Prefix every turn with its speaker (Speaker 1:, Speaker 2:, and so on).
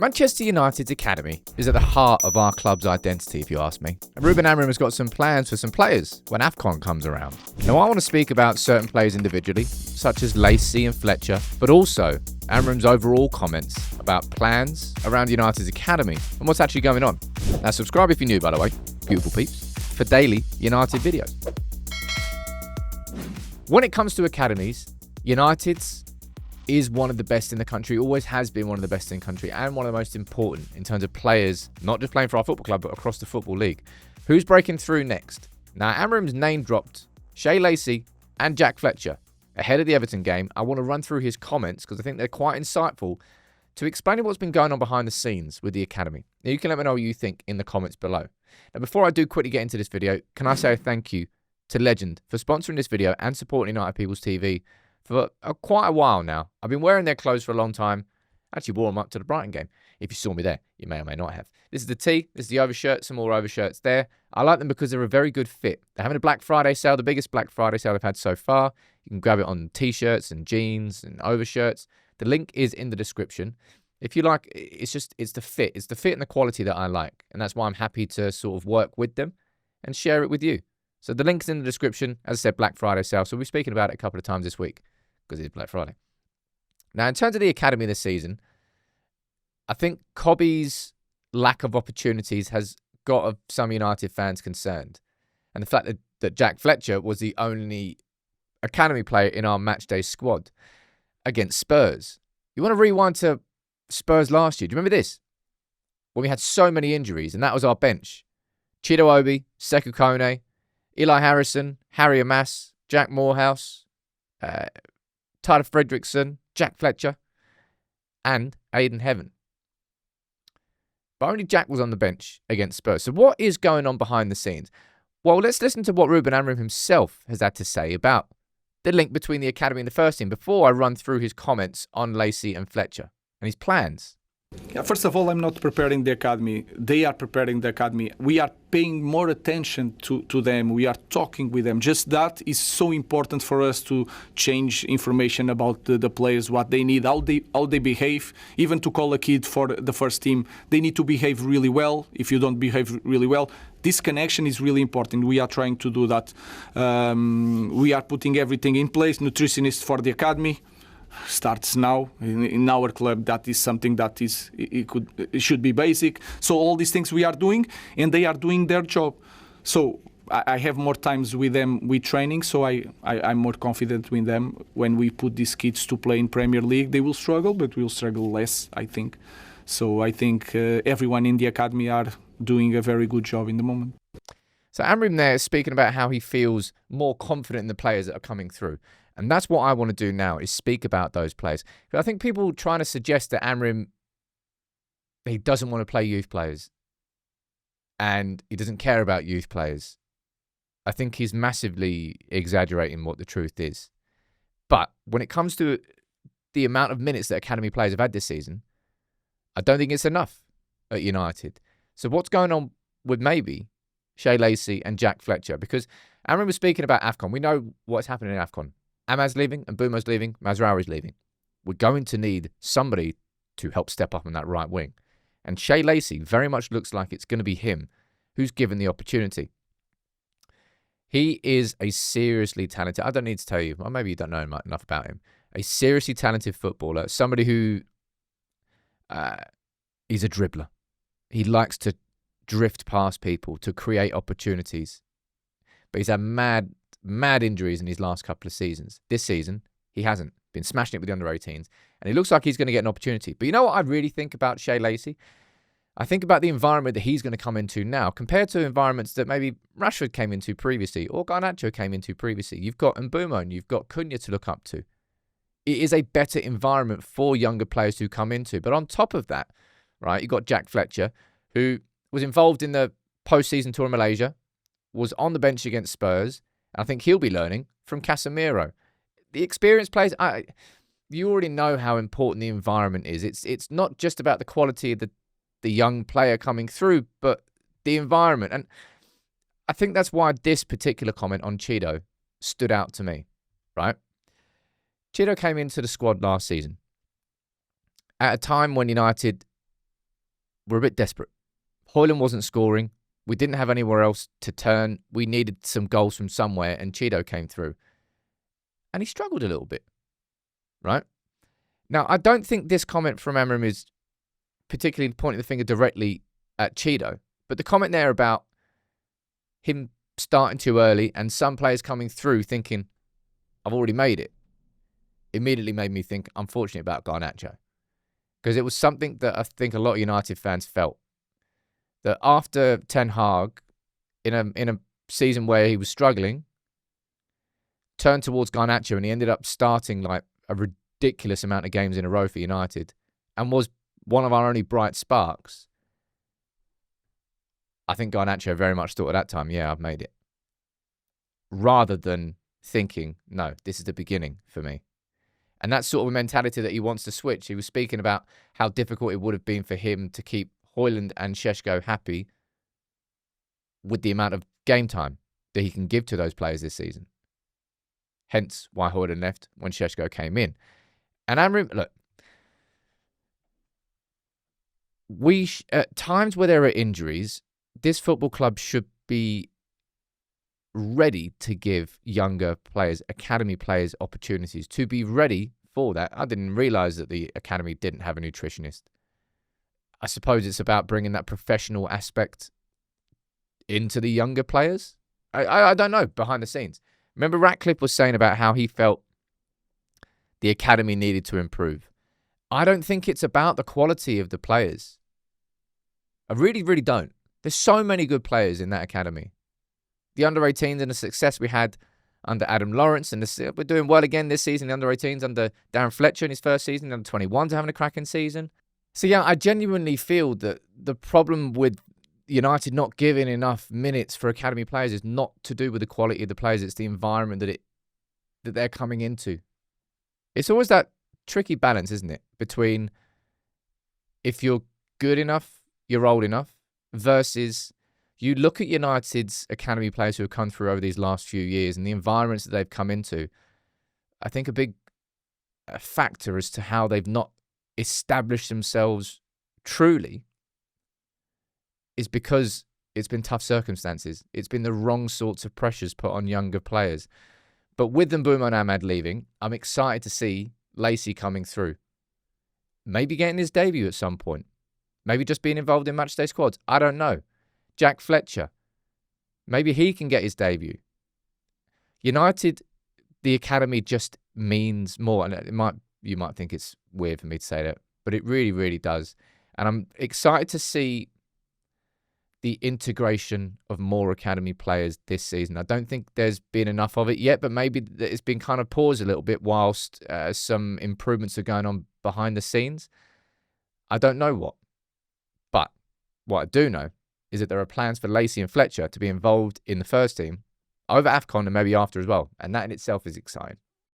Speaker 1: Manchester United's academy is at the heart of our club's identity, if you ask me. And Ruben Amorim has got some plans for some players when AFCON comes around. Now, I want to speak about certain players individually, such as Lacey and Fletcher, but also Amorim's overall comments about plans around United's academy and what's actually going on. Now, subscribe if you're new, by the way, beautiful peeps, for daily United videos. When it comes to academies, United's is one of the best in the country, always has been one of the best in the country, and one of the most important in terms of players, not just playing for our football club, but across the Football League. Who's breaking through next? Now, Amorim's name dropped Shay Lacey and Jack Fletcher ahead of the Everton game. I want to run through his comments because I think they're quite insightful to explaining what's been going on behind the scenes with the academy. Now, you can let me know what you think in the comments below. Now, before I do quickly get into this video, can I say a thank you to Legend for sponsoring this video and supporting United People's TV for quite a while now. I've been wearing their clothes for a long time. Actually wore them up to the Brighton game. If you saw me there, you may or may not have. This is the tee. This is the overshirt. Some more overshirts there. I like them because they're a very good fit. They're having a Black Friday sale, the biggest Black Friday sale they've had so far. You can grab it on t-shirts and jeans and overshirts. The link is in the description. If you like, it's the fit. It's the fit and the quality that I like. And that's why I'm happy to sort of work with them and share it with you. So the link's in the description. As I said, Black Friday sale. So we'll be speaking about it a couple of times this week because it's Black Friday. Now, in terms of the academy this season, I think Cobby's lack of opportunities has got some United fans concerned. And the fact that Jack Fletcher was the only academy player in our matchday squad against Spurs. You want to rewind to Spurs last year. Do you remember this? When we had so many injuries, and that was our bench. Chido Obi, Sekou Kone, Eli Harrison, Harry Amas, Jack Morehouse, Tyler Fredrickson, Jack Fletcher, and Aidan Heaven. But only Jack was on the bench against Spurs. So what is going on behind the scenes? Well, let's listen to what Ruben Amorim himself has had to say about the link between the academy and the first team before I run through his comments on Lacey and Fletcher and his plans.
Speaker 2: Yeah, first of all, I'm not preparing the academy. They are preparing the academy. We are paying more attention to them. We are talking with them. Just that is so important for us to change information about the players, what they need, how they behave. Even to call a kid for the first team, they need to behave really well. If you don't behave really well, this connection is really important. We are trying to do that. We are putting everything in place. Nutritionist for the academy starts now in our club. That is something that it should be basic. So all these things we are doing, and they are doing their job. So I have more times with them with training, so I'm more confident with them. When we put these kids to play in Premier League, they will struggle, but we'll struggle less, I think. So I think everyone in the academy are doing a very good job in the moment.
Speaker 1: So Amorim there is speaking about how he feels more confident in the players that are coming through. And that's what I want to do now, is speak about those players. But I think people trying to suggest that Amorim, he doesn't want to play youth players and he doesn't care about youth players. I think he's massively exaggerating what the truth is. But when it comes to the amount of minutes that academy players have had this season, I don't think it's enough at United. So what's going on with maybe Shay Lacey and Jack Fletcher? Because Amorim was speaking about AFCON. We know what's happening in AFCON. Amaz's leaving and Mbumo's leaving. Mazraoui's leaving. We're going to need somebody to help step up on that right wing. And Shay Lacey very much looks like it's going to be him who's given the opportunity. He is a seriously talented, I don't need to tell you, or maybe you don't know enough about him, a seriously talented footballer, somebody who he's a dribbler. He likes to drift past people to create opportunities. But he's had mad injuries in his last couple of seasons. This season, he hasn't been smashing it with the under-18s, and he looks like he's going to get an opportunity. But you know what I really think about Shay Lacey? I think about the environment that he's going to come into now compared to environments that maybe Rashford came into previously or Garnacho came into previously. You've got Mbumo and you've got Cunha to look up to. It is a better environment for younger players to come into. But on top of that, right, you've got Jack Fletcher, who was involved in the post-season tour in Malaysia, was on the bench against Spurs. I think he'll be learning from Casemiro. The experienced players, you already know how important the environment is. It's not just about the quality of the young player coming through, but the environment. And I think that's why this particular comment on Chido stood out to me, right? Chido came into the squad last season at a time when United were a bit desperate. Højlund wasn't scoring. We didn't have anywhere else to turn. We needed some goals from somewhere, and Cheeto came through. And he struggled a little bit, right? Now, I don't think this comment from Amorim is particularly pointing the finger directly at Cheeto, but the comment there about him starting too early and some players coming through thinking, I've already made it, immediately made me think, unfortunately, about Garnacho. Because it was something that I think a lot of United fans felt. That after Ten Hag, in a season where he was struggling, turned towards Garnacho and he ended up starting like a ridiculous amount of games in a row for United and was one of our only bright sparks. I think Garnacho very much thought at that time, yeah, I've made it. Rather than thinking, no, this is the beginning for me. And that's sort of a mentality that he wants to switch. He was speaking about how difficult it would have been for him to keep Højlund and Šeško happy with the amount of game time that he can give to those players this season. Hence why Højlund left when Šeško came in. And Amorim, look, at times where there are injuries, this football club should be ready to give younger players, academy players, opportunities, to be ready for that. I didn't realise that the academy didn't have a nutritionist. I suppose it's about bringing that professional aspect into the younger players. I don't know, behind the scenes. Remember Ratcliffe was saying about how he felt the academy needed to improve. I don't think it's about the quality of the players. I really, really don't. There's so many good players in that academy. The under-18s and the success we had under Adam Lawrence, and we're doing well again this season, the under-18s under Darren Fletcher in his first season, the under-21s are having a cracking season. So yeah, I genuinely feel that the problem with United not giving enough minutes for academy players is not to do with the quality of the players, it's the environment that they're coming into. It's always that tricky balance, isn't it? Between if you're good enough, you're old enough, versus you look at United's academy players who have come through over these last few years and the environments that they've come into. I think a big factor as to how they've not established themselves truly is because it's been tough circumstances. It's been the wrong sorts of pressures put on younger players. But with Mbeumo and Ahmad leaving, I'm excited to see Lacey coming through. Maybe getting his debut at some point. Maybe just being involved in matchday squads. I don't know. Jack Fletcher. Maybe he can get his debut. United, the academy just means more. And you might think it's weird for me to say that, but it really, really does. And I'm excited to see the integration of more academy players this season. I don't think there's been enough of it yet, but maybe it's been kind of paused a little bit whilst some improvements are going on behind the scenes. I don't know what. But what I do know is that there are plans for Lacey and Fletcher to be involved in the first team over AFCON and maybe after as well. And that in itself is exciting.